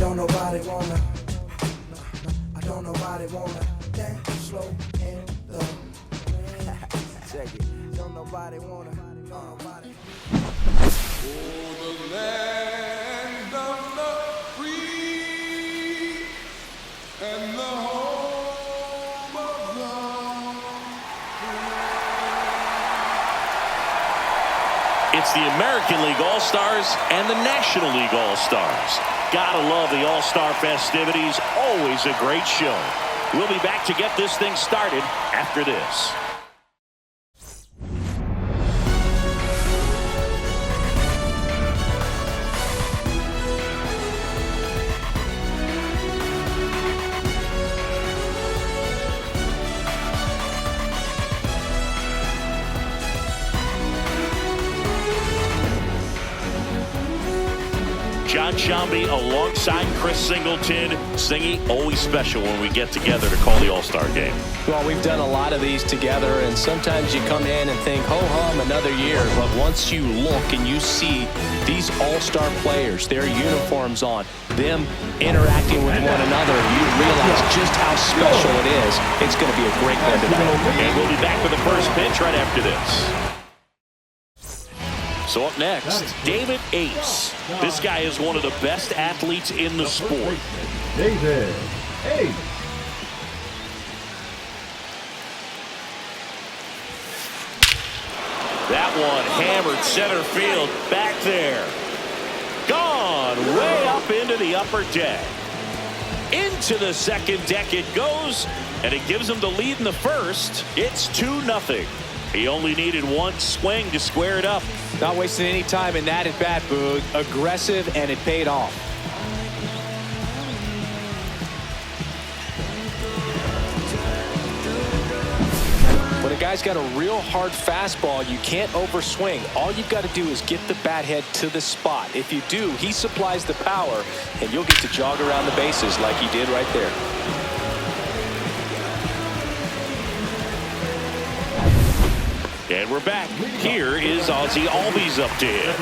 don't nobody wanna. I don't nobody wanna dance slow in the check it. Don't nobody wanna. For the land of the free and the home of the free. It's the American League All-Stars and the National League All-Stars. Gotta love the All-Star festivities. Always a great show. We'll be back to get this thing started after this. John Shambi alongside Chris Singleton. Singy, always special when we get together to call the All-Star Game. Well, we've done a lot of these together, and sometimes you come in and think, ho-hum, another year. But once you look and you see these All-Star players, their uniforms on, them interacting with one another, you realize just how special it is. It's going to be a great one tonight. And we'll be back with the first pitch right after this. So up next, David Ace. This guy is one of the best athletes in the sport. David Ace. That one hammered center field back there. Gone way up into the upper deck. Into the second deck it goes, and it gives him the lead in the first. It's 2-0. He only needed one swing to square it up. Not wasting any time in that at-bat, Boog. Aggressive, and it paid off. When a guy's got a real hard fastball, you can't overswing. All you've got to do is get the bat head to the spot. If you do, he supplies the power, and you'll get to jog around the bases like he did right there. And we're back. Here is Ozzie Albies up to him.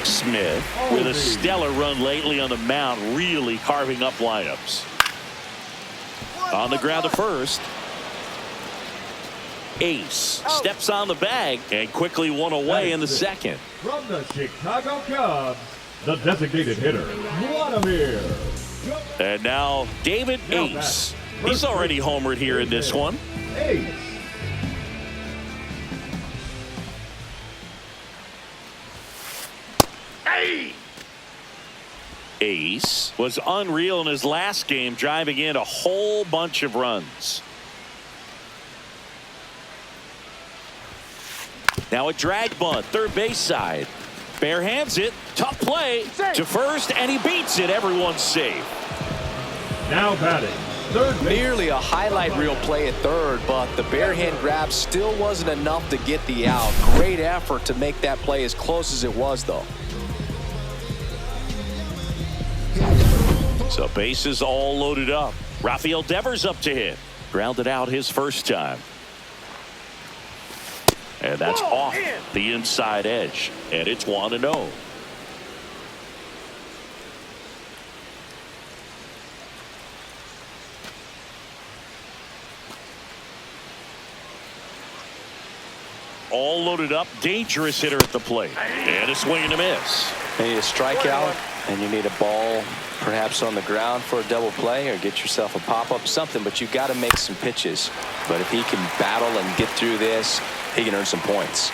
Smith with a stellar run lately on the mound, really carving up lineups. On the ground to first. Ace steps on the bag and quickly one away in the second. From the Chicago Cubs, the designated hitter, Vladimir. And now David Ace. He's already homered here in this one. Ace. Ace was unreal in his last game, driving in a whole bunch of runs. Now a drag bunt, third base side. Bare hands it, tough play to first, and he beats it. Everyone's safe. Now batting, third base. Nearly a highlight reel play at third, but the bare hand grab still wasn't enough to get the out. Great effort to make that play as close as it was, though. So bases all loaded up. Rafael Devers up to hit. Grounded out his first time. And that's off the inside edge. And it's 1-0. All loaded up. Dangerous hitter at the plate. And a swing and a miss. You need a strikeout, and you need a ball perhaps on the ground for a double play, or get yourself a pop-up, something, but you got to make some pitches. But if he can battle and get through this, he can earn some points.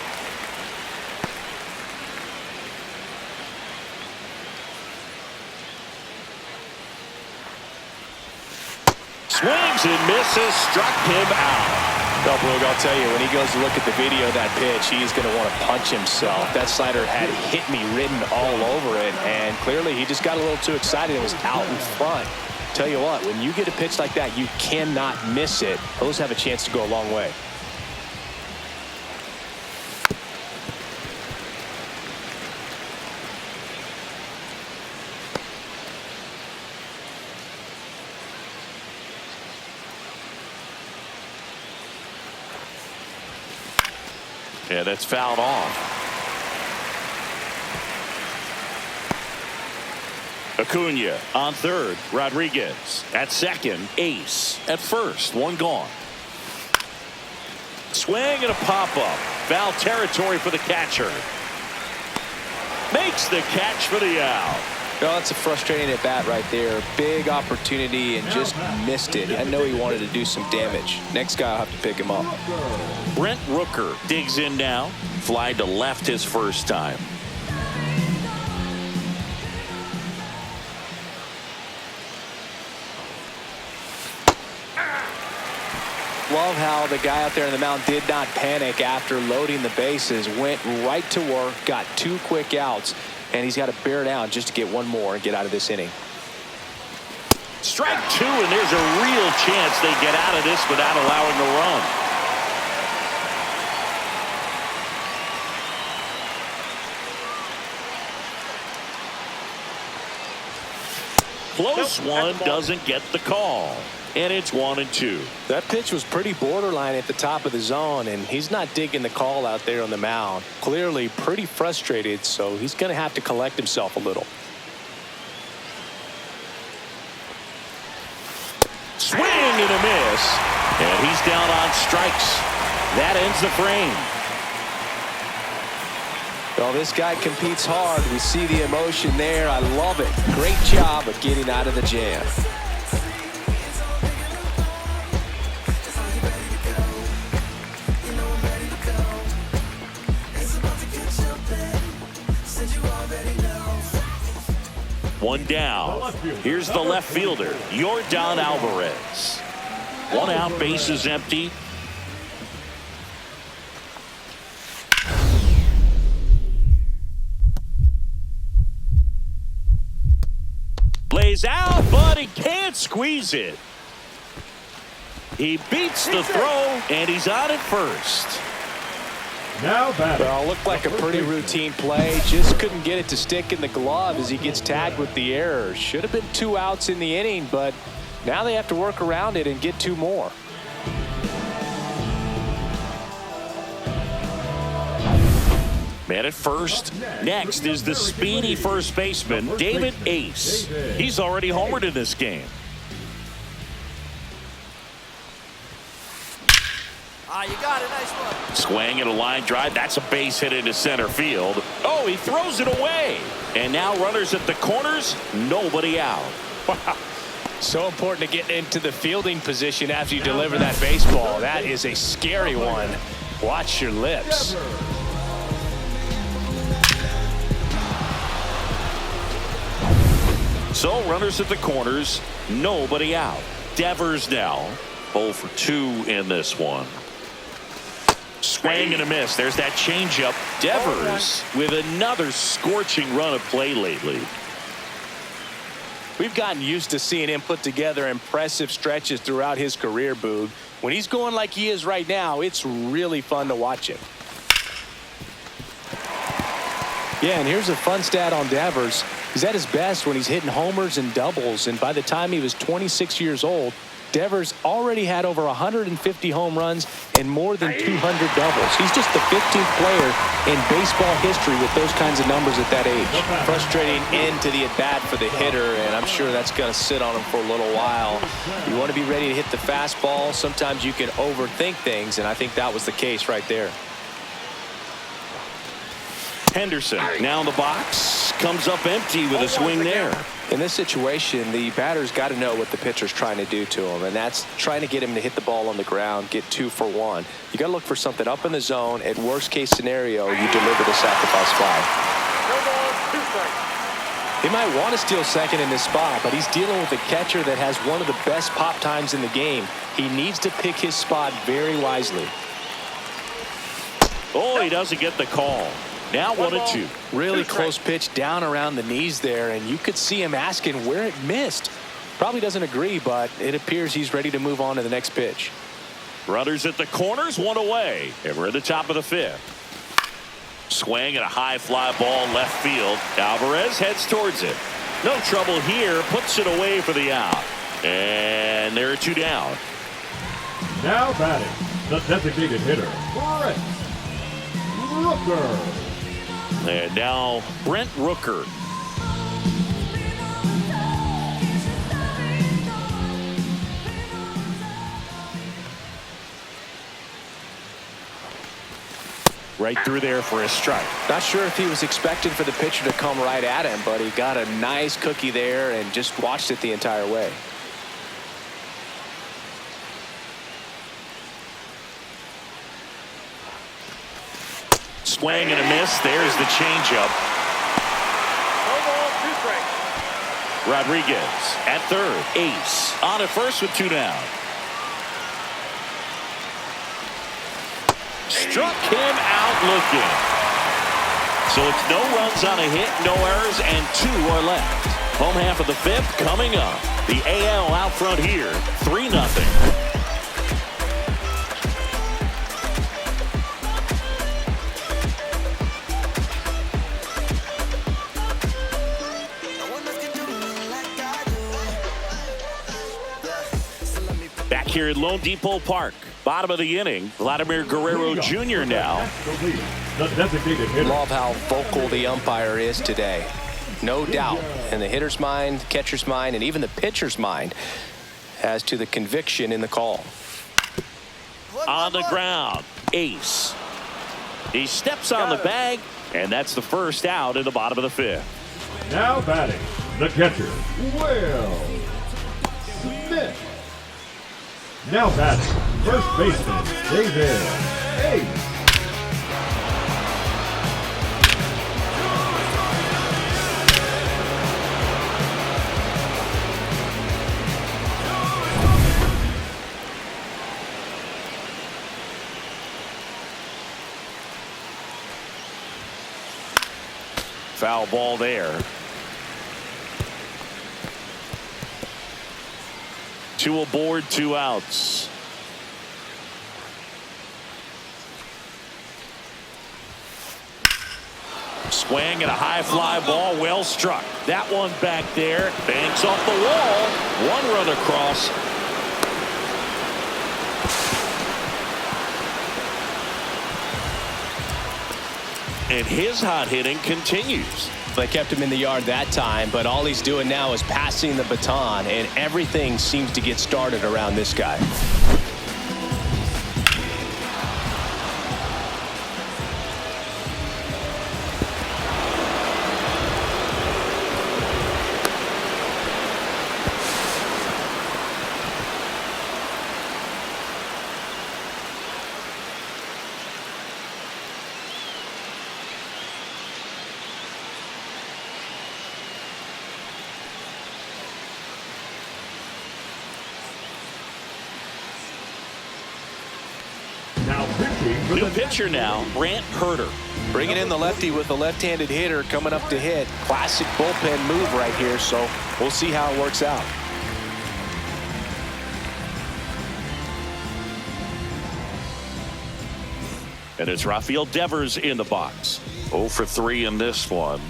Swings and misses, struck him out. No, Boog, I'll tell you, when he goes to look at the video of that pitch, he's going to want to punch himself. That slider had hit me written all over it, and clearly he just got a little too excited and was out in front. Tell you what, when you get a pitch like that, you cannot miss it. Those have a chance to go a long way. Yeah, that's fouled off. Acuna on third. Rodriguez at second. Ace at first. One gone. Swing and a pop-up. Foul territory for the catcher. Makes the catch for the out. Well, that's a frustrating at bat right there. Big opportunity and just missed it. I know he wanted to do some damage. Next guy will have to pick him up. Brent Rooker digs in now. Fly to left his first time. Love how the guy out there in the mound did not panic after loading the bases. Went right to work, got 2 quick outs, and he's got to bear down just to get one more and get out of this inning. Strike 2, and there's a real chance they get out of this without allowing a run. Close one, doesn't get the call. And it's 1-2. That pitch was pretty borderline at the top of the zone, and he's not digging the call out there on the mound. Clearly pretty frustrated, so he's going to have to collect himself a little. Swing and a miss. And he's down on strikes. That ends the frame. Well, this guy competes hard. We see the emotion there. I love it. Great job of getting out of the jam. One down. Here's the left fielder, Yordan Alvarez. One out, bases empty. Lays out, but he can't squeeze it. He beats the throw, and he's on at first. Now batting. Well, looked like a pretty routine play. Just couldn't get it to stick in the glove as he gets tagged with the error. Should have been 2 outs in the inning, but now they have to work around it and get 2 more. Man at first. Next is the speedy first baseman, David Ace. He's already homered in this game. You got it. Nice one. Swing and a line drive. That's a base hit into center field. Oh, he throws it away. And now runners at the corners. Nobody out. Wow. So important to get into the fielding position after you deliver that baseball. That is a scary one. Watch your lips. So runners at the corners. Nobody out. Devers now 0 for 2 in this one. Swing and a miss. There's that changeup. Devers with another scorching run of play lately. We've gotten used to seeing him put together impressive stretches throughout his career, Boog. When he's going like he is right now, it's really fun to watch him. Yeah, and here's a fun stat on Devers. He's at his best when he's hitting homers and doubles, and by the time he was 26 years old, Devers already had over 150 home runs and more than 200 doubles. He's just the 15th player in baseball history with those kinds of numbers at that age. Frustrating end to the at-bat for the hitter, and I'm sure that's going to sit on him for a little while. You want to be ready to hit the fastball. Sometimes you can overthink things, and I think that was the case right there. Henderson now in the box. Comes up empty with a swing there. In this situation, the batter's got to know what the pitcher's trying to do to him, and that's trying to get him to hit the ball on the ground, get 2 for 1. You got to look for something up in the zone. At worst case scenario, you deliver the sacrifice fly. He might want to steal second in this spot, but he's dealing with a catcher that has one of the best pop times in the game. He needs to pick his spot very wisely. Oh, he doesn't get the call. Now 1-2. Really close pitch down around the knees there, and you could see him asking where it missed. Probably doesn't agree, but it appears he's ready to move on to the next pitch. Runners at the corners, 1 away. And we're at the top of the 5th. Swing and a high fly ball left field. Alvarez heads towards it. No trouble here. Puts it away for the out. And there are 2 down. Now batting, the designated hitter, Brent Rooker. And now Brent Rooker. Right through there for a strike. Not sure if he was expecting for the pitcher to come right at him, but he got a nice cookie there and just watched it the entire way. Swing and a miss. There's the changeup. Rodriguez at third. Ace on at first with 2 down. Struck him out looking. So it's no runs on a hit, no errors, and 2 are left. Home half of the 5th coming up. The AL out front here, 3-0. Back here at Lone Depot Park, bottom of the inning, Vladimir Guerrero Jr. now. The designated hitter. Love how vocal the umpire is today. No doubt in the hitter's mind, catcher's mind, and even the pitcher's mind as to the conviction in the call. On the ground, Ace. He steps on the bag, and that's the first out in the bottom of the 5th. Now batting, the catcher, Will Smith. Now batting, first baseman, David Ace. Foul ball there. 2 aboard, 2 outs. Swing and a high fly ball, well struck. That one back there, banks off the wall. 1 run across. And his hot hitting continues. They kept him in the yard that time, but all he's doing now is passing the baton, and everything seems to get started around this guy. New pitcher now, Brant Herter. Bringing in the lefty with a left-handed hitter coming up to hit. Classic bullpen move right here, so we'll see how it works out. And it's Rafael Devers in the box. 0 for 3 in this one.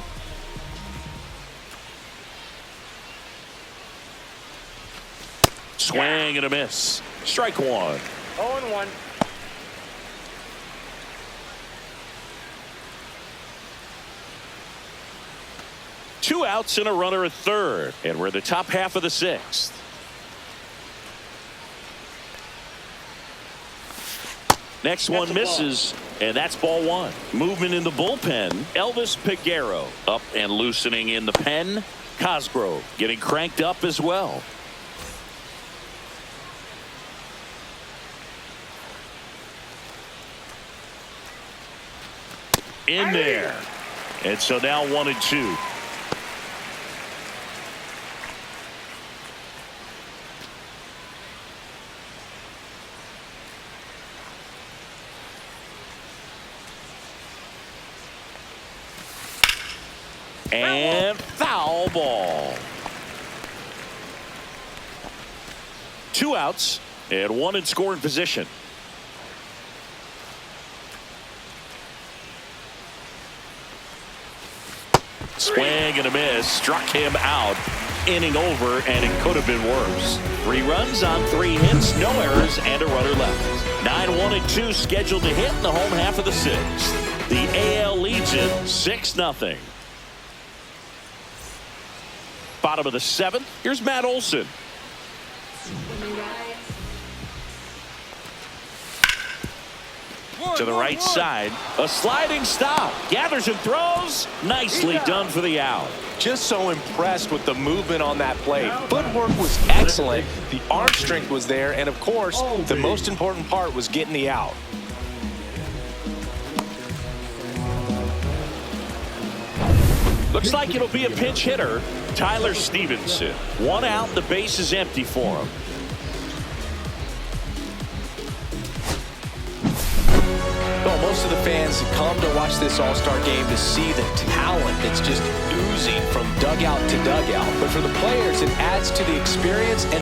Swing and a miss. Strike 1. 0-1. Two outs and a runner at third. And we're in the top half of the 6th. Next one misses, and that's ball 1. Movement in the bullpen. Elvis Peguero up and loosening in the pen. Cosgrove getting cranked up as well. In there. And so now 1-2. And foul ball. 2 outs and 1 in scoring position. Swing and a miss. Struck him out. Inning over, and it could have been worse. 3 runs on 3 hits, no errors, and a runner left. 9-1-2 scheduled to hit in the home half of the 6th. The AL leads it 6-0. Bottom of the 7th. Here's Matt Olson. To the right side, a sliding stop, gathers and throws, nicely done for the out. Just so impressed with the movement on that play. Footwork was excellent, the arm strength was there, and of course, the most important part was getting the out. Looks like it'll be a pinch hitter, Tyler Stevenson. 1 out, the base is empty for him. Well, most of the fans come to watch this All-Star game to see the talent that's just oozing from dugout to dugout. But for the players, it adds to the experience and